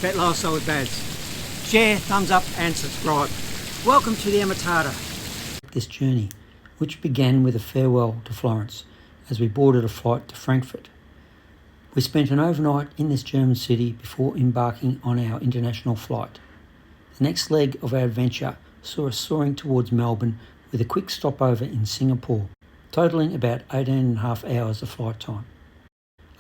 Pet Lifestyle with Baz. Share, thumbs up and subscribe. Welcome to the Amatara. This journey, which began with a farewell to Florence as we boarded a flight to Frankfurt. We spent an overnight in this German city before embarking on our international flight. The next leg of our adventure saw us soaring towards Melbourne with a quick stopover in Singapore, totalling about 18.5 hours of flight time.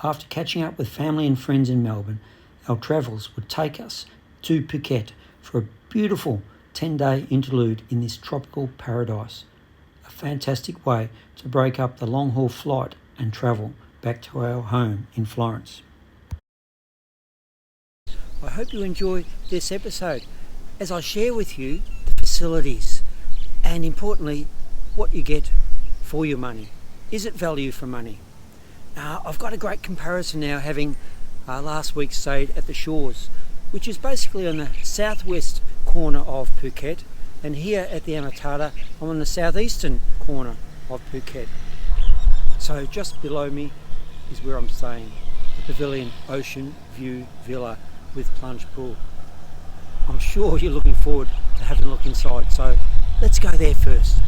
After catching up with family and friends in Melbourne, our travels would take us to Phuket for a beautiful 10-day interlude in this tropical paradise. A fantastic way to break up the long-haul flight and travel back to our home in Florence. I hope you enjoy this episode as I share with you the facilities and, importantly, what you get for your money. Is it value for money? I've got a great comparison now, having last week stayed at the Shores, which is basically on the southwest corner of Phuket, and here at the Amatara I'm on the southeastern corner of Phuket. So just below me is where I'm staying, the Pavillion Ocean View Villa with plunge pool. I'm sure you're looking forward to having a look inside, so let's go there first.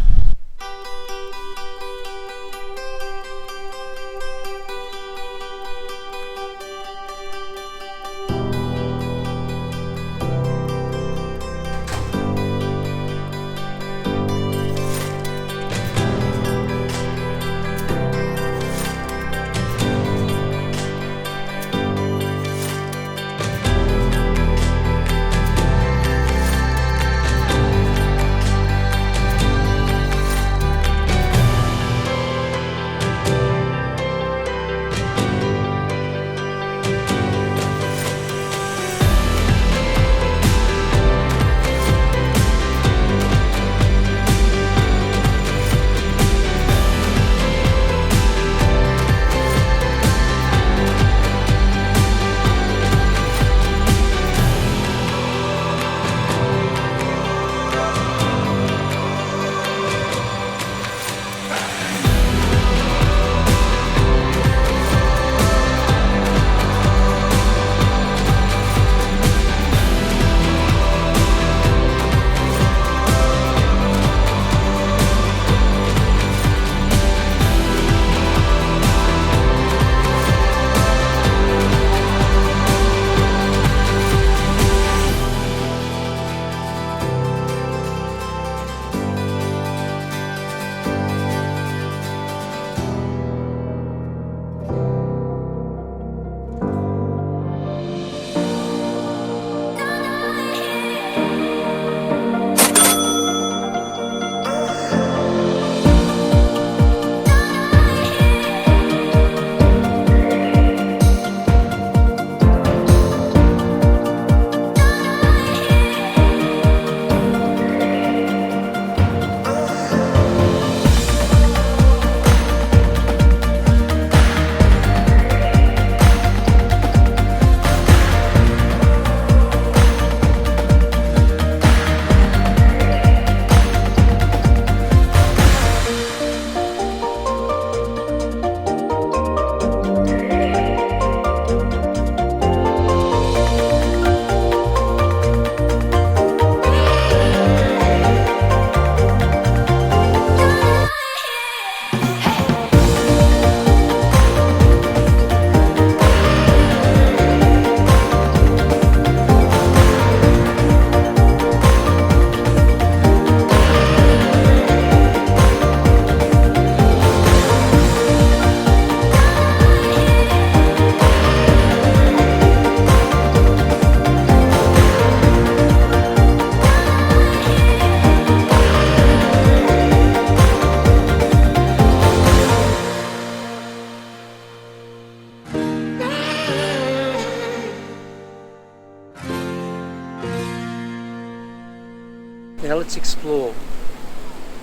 Now let's explore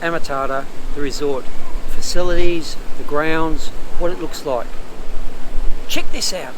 Amatara, the resort, facilities, the grounds, what it looks like. Check this out.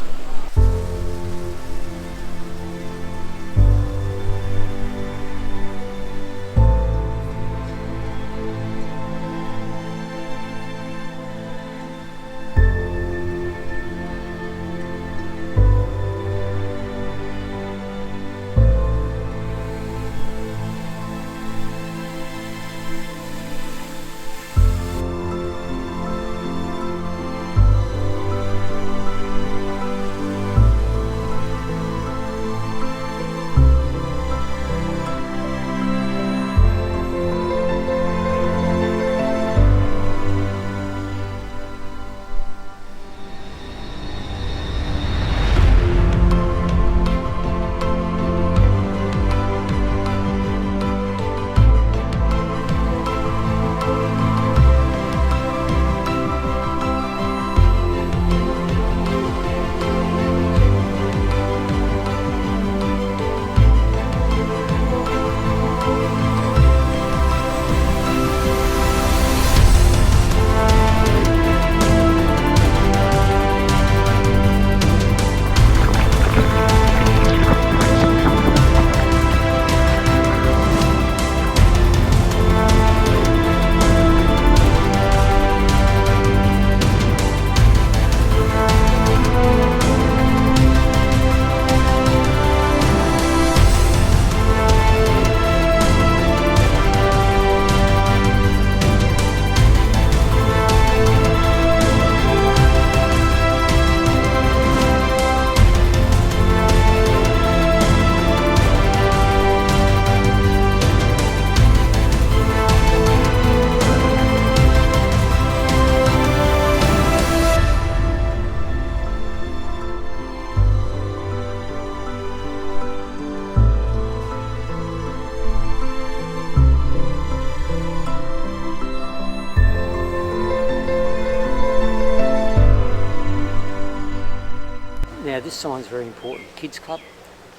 sign's very important. Kids Club,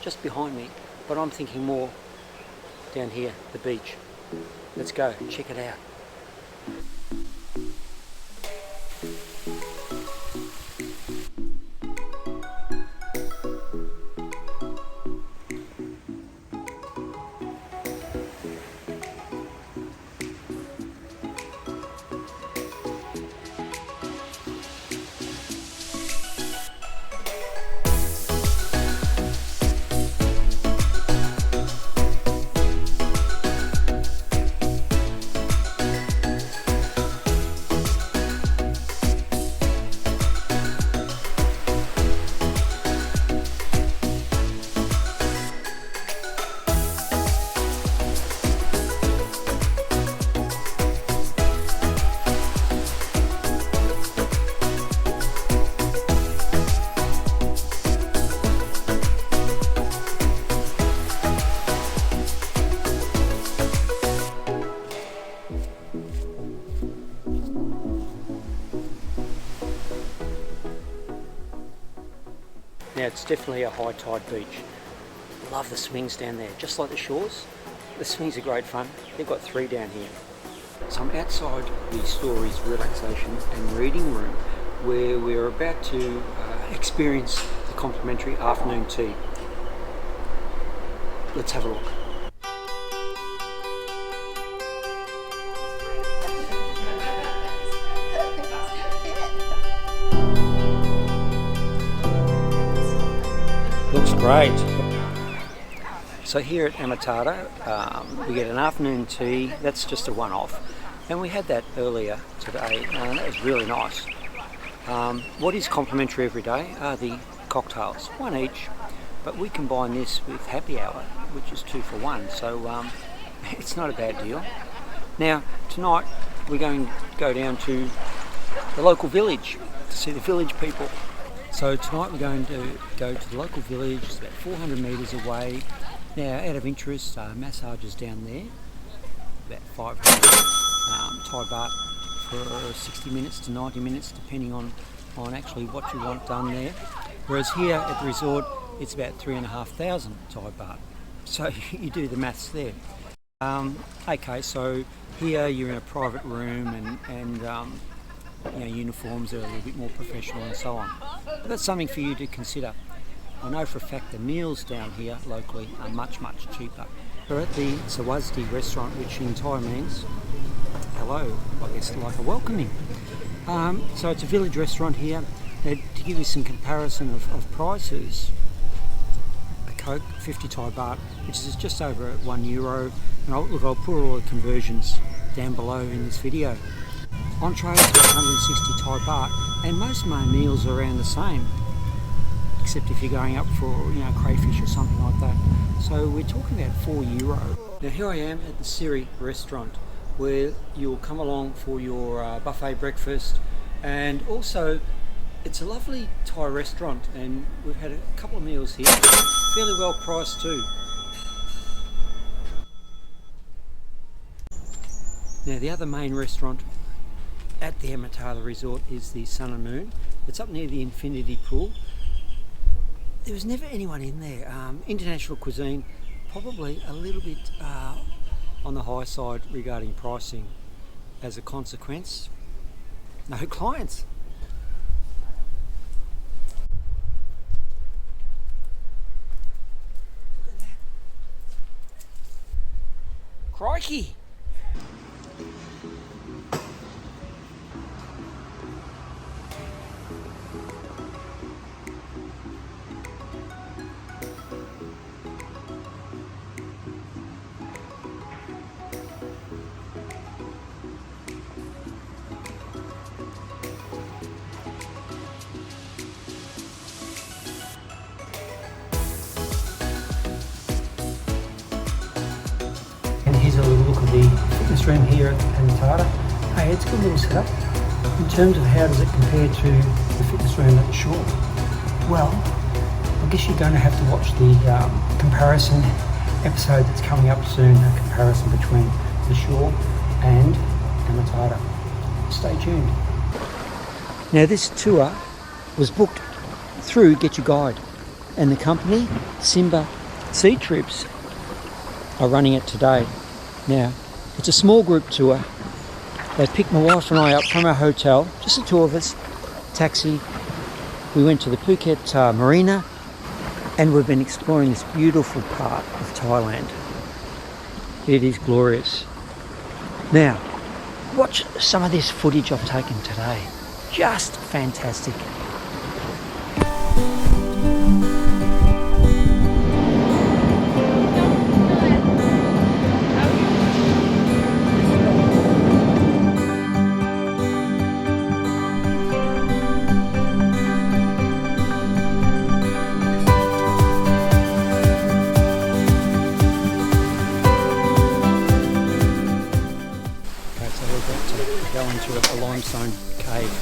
just behind me, but I'm thinking more down here, the beach. Let's go, check it out. Now it's definitely a high tide beach. Love the swings down there, just like the shores. The swings are great fun. They've got 3 down here. So I'm outside the Stories relaxation and reading room where we're about to experience the complimentary afternoon tea. Let's have a look. Looks great. So here at Amatara, we get an afternoon tea. That's just a one-off, and we had that earlier today, and that was really nice. What is complimentary every day are the cocktails, 1 each, but we combine this with happy hour, which is 2 for 1, so it's not a bad deal. Now tonight we're going to go down to the local village to see the village people. So tonight we're going to go to the local village. It's about 400 metres away. Now, out of interest, massages down there, about 500 Thai baht for 60 minutes to 90 minutes, depending on actually what you want done there. Whereas here at the resort, it's about 3,500 Thai baht. So you do the maths there. Okay, so here you're in a private room and you know, uniforms are a little bit more professional and so on. But that's something for you to consider. I know for a fact the meals down here locally are much, much cheaper. We're at the Sawasdi restaurant, which in Thai means hello, I guess like a welcoming. So it's a village restaurant here. To give you some comparison of prices, a Coke, 50 Thai baht, which is just over €1. And I'll put all the conversions down below in this video. Entrees are 160 Thai baht, and most of my meals are around the same, except if you're going up for, you know, crayfish or something like that. So we're talking about €4. Now here I am at the Siri restaurant, where you'll come along for your buffet breakfast, and also it's a lovely Thai restaurant, and we've had a couple of meals here, fairly well priced too. Now the other main restaurant at the Amatara Resort is the Sun and Moon. It's up near the infinity pool. There was never anyone in there. International cuisine, probably a little bit on the high side regarding pricing. As a consequence, no clients. Look at that. Crikey! Here's a little look at the fitness room here at Amatara. Hey, it's a good little setup. In terms of how does it compare to the fitness room at the shore? Well, I guess you're going to have to watch the comparison episode that's coming up soon, a comparison between the shore and Amatara. Stay tuned. Now this tour was booked through Get Your Guide. and the company, Simba Sea Trips, are running it today. Now, it's a small group tour. They picked my wife and I up from our hotel, just the two of us, taxi. We went to the Phuket Marina, and we've been exploring this beautiful part of Thailand. It is glorious. Now, watch some of this footage I've taken today. Just fantastic. Go into a limestone cave.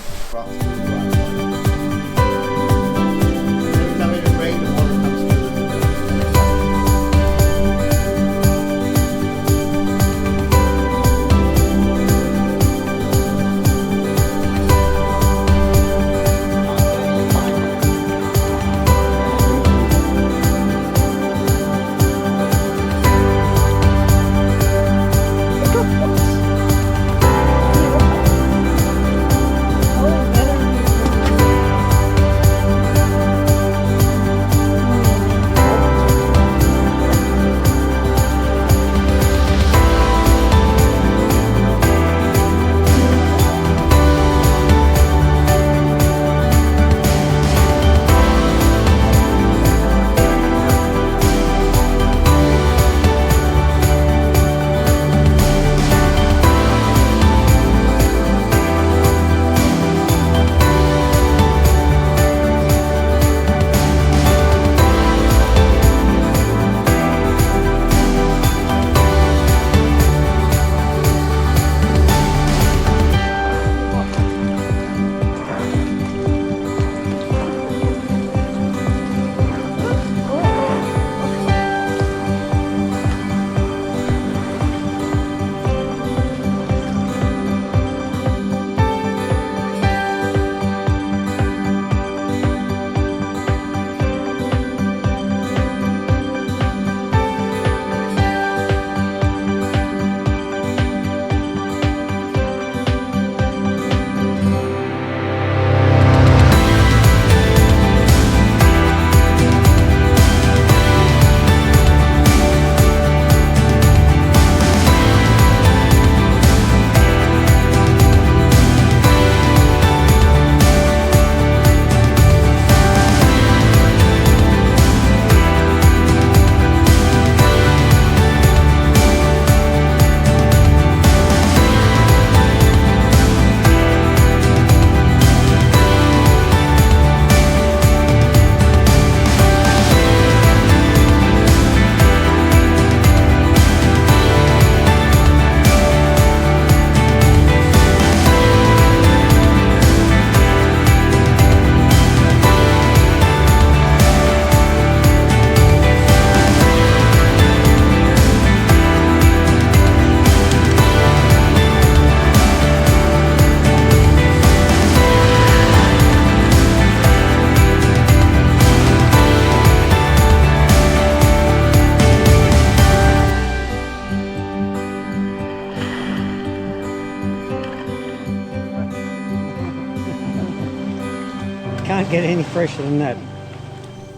Can't get any fresher than that.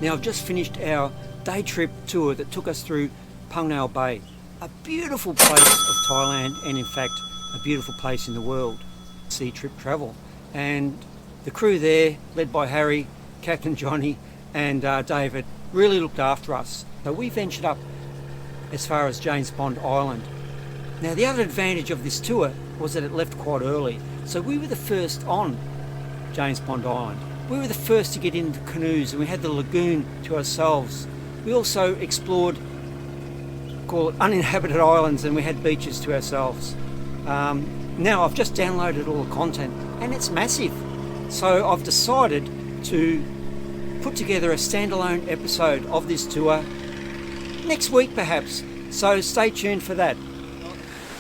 Now I've just finished our day trip tour that took us through Phang Nga Bay, a beautiful place of Thailand and in fact a beautiful place in the world. Sea trip travel, and the crew there, led by Harry, Captain Johnny and David, really looked after us. So we ventured up as far as James Bond Island. Now the other advantage of this tour was that it left quite early, so we were the first on James Bond Island. We were the first to get into canoes and we had the lagoon to ourselves. We also explored, call it uninhabited islands, and we had beaches to ourselves. Now I've just downloaded all the content and it's massive. So I've decided to put together a standalone episode of this tour next week perhaps. So stay tuned for that.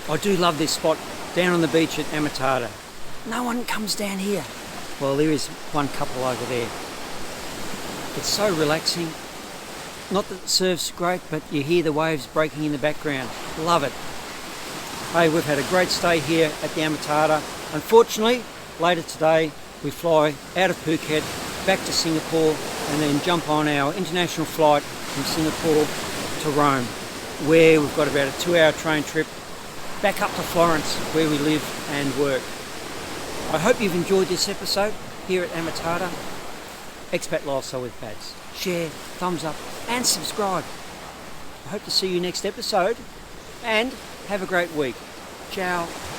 I do love this spot down on the beach at Amatara. No one comes down here. Well, there is one couple over there. It's so relaxing, Not that the surf's great, but you hear the waves breaking in the background. Love it. Hey, we've had a great stay here at the Amatara. Unfortunately, later today we fly out of Phuket back to Singapore and then jump on our international flight from Singapore to Rome, where we've got about a 2-hour train trip back up to Florence, where we live and work. I hope you've enjoyed this episode here at Amatara. Expat Lifestyle with Pads. Share, thumbs up and subscribe. I hope to see you next episode and have a great week. Ciao.